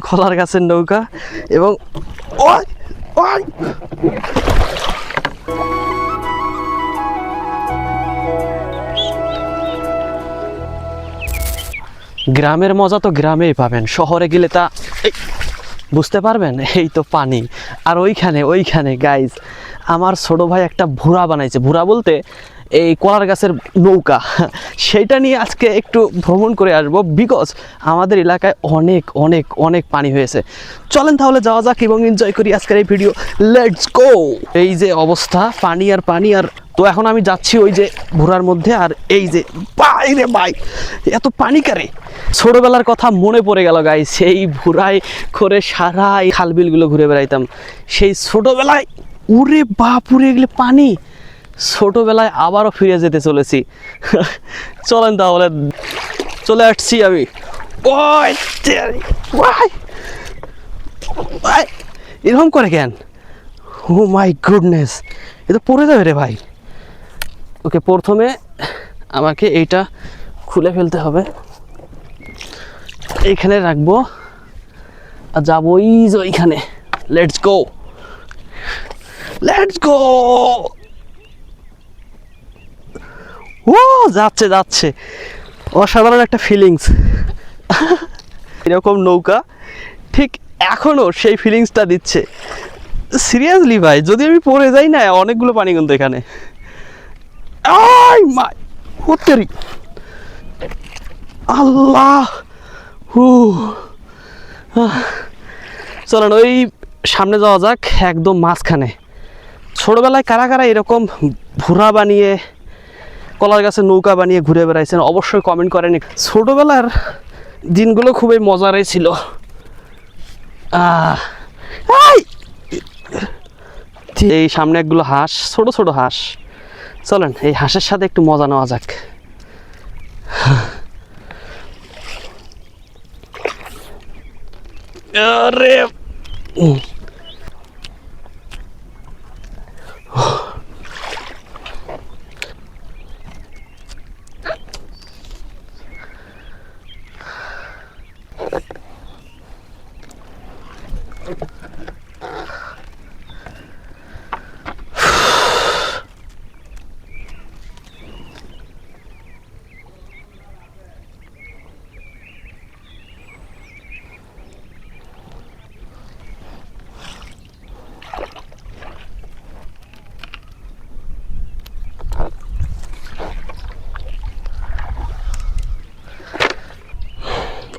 কলার গাছের নৌকা এবং ওই ওই গ্রামের মজা তো গ্রামেই পাবেন, শহরে গেলে তা বুঝতে পারবেন। এই তো পানি, আর ওইখানে গাইজ আমার ছোট ভাই একটা ভুরা বানাইছে, ভুরা বলতে এই কলার গাছের নৌকা, সেইটা নিয়ে আজকে একটু ভ্রমণ করে আসবো, বিকজ আমাদের এলাকায় অনেক অনেক অনেক পানি হয়েছে। চলেন তাহলে যাওয়া যাক এবং এনজয় করি আজকের এই ভিডিও, লেটস গো। এই যে অবস্থা, পানি আর পানি। আর তো এখন আমি যাচ্ছি ওই যে ভুরার মধ্যে, আর এই যে বাইরে ভাই এত পানি কারে, ছোটবেলার কথা মনে পড়ে গেল গাই, সেই ভুরায় করে সারা এই খালবিলগুলো ঘুরে বেড়াইতাম সেই ছোটবেলায়। উরে বাপুরে এগুলো পানি, ছোটবেলায় আবারও ফিরে যেতে চলেছি। চলেন তাহলে, চলে আসছি আমি। ওই এরকম করে কেন? ও মাই গুডনেস, এ তো পড়ে যাবে রে ভাই। ওকে, প্রথমে আমাকে এইটা খুলে ফেলতে হবে, এইখানে রাখবো আর যাবো ওইখানে। Let's go, let's go. ও যাচ্ছে যাচ্ছে, অসাধারণ একটা ফিলিংস। এরকম নৌকা ঠিক এখনো সেই ফিলিংসটা দিচ্ছে। সিরিয়াসলি ভাই, যদি আমি পড়ে যাই না, অনেকগুলো পানি কিন্তু এখানে। আল্লাহ, চলেন ওই সামনে যাওয়া যাক, একদম মাঝখানে। ছোটবেলায় কারা কারা এরকম ভুরা বানিয়ে কলার গাছের নৌকা বানিয়ে ঘুরে বেড়াইছেন অবশ্যই কমেন্ট করেন। ছোটবেলার দিনগুলো খুবই মজারই ছিল। এই সামনে একগুলো হাঁস, ছোট ছোট হাঁস। চলেন এই হাঁসের সাথে একটু মজা নেওয়া যাক। আরে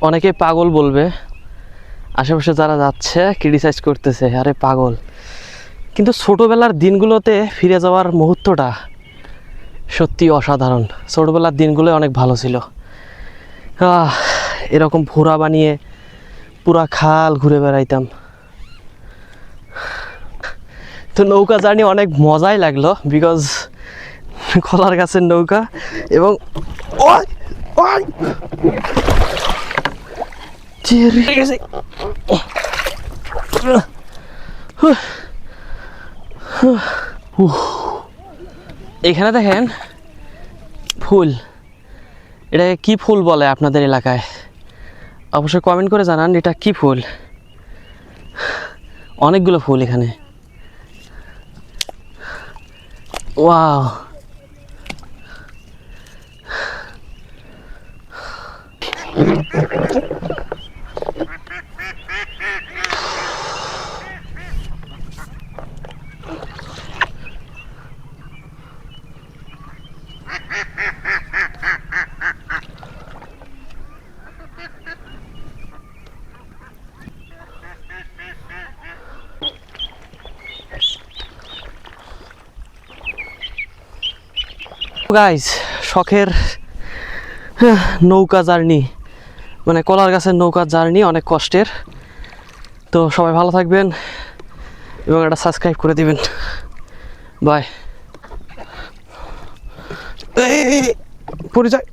অনেকে পাগল বলবে, আশেপাশে যারা যাচ্ছে ক্রিটিসাইজ করতেছে, আরে পাগল। কিন্তু ছোটোবেলার দিনগুলোতে ফিরে যাওয়ার মুহূর্তটা সত্যি অসাধারণ। ছোটোবেলার দিনগুলো অনেক ভালো ছিল। এরকম ভুরা বানিয়ে পুরা খাল ঘুরে বেড়াইতাম। তো নৌকা জার্নি অনেক মজাই লাগলো, বিকজ কলার গাছের নৌকা এবং এখানে দেখেন ফুল, এটাকে কি ফুল বলে আপনাদের এলাকায় অবশ্যই কমেন্ট করে জানান, এটা কি ফুল। অনেকগুলো ফুল এখানে, ওয়াও। গাইস, শখের নৌকা জার্নি, মানে কলার গাছের নৌকা জার্নি অনেক কষ্টের। তো সবাই ভালো থাকবেন এবং একটা সাবস্ক্রাইব করে দিবেন। বাই। পরিচয়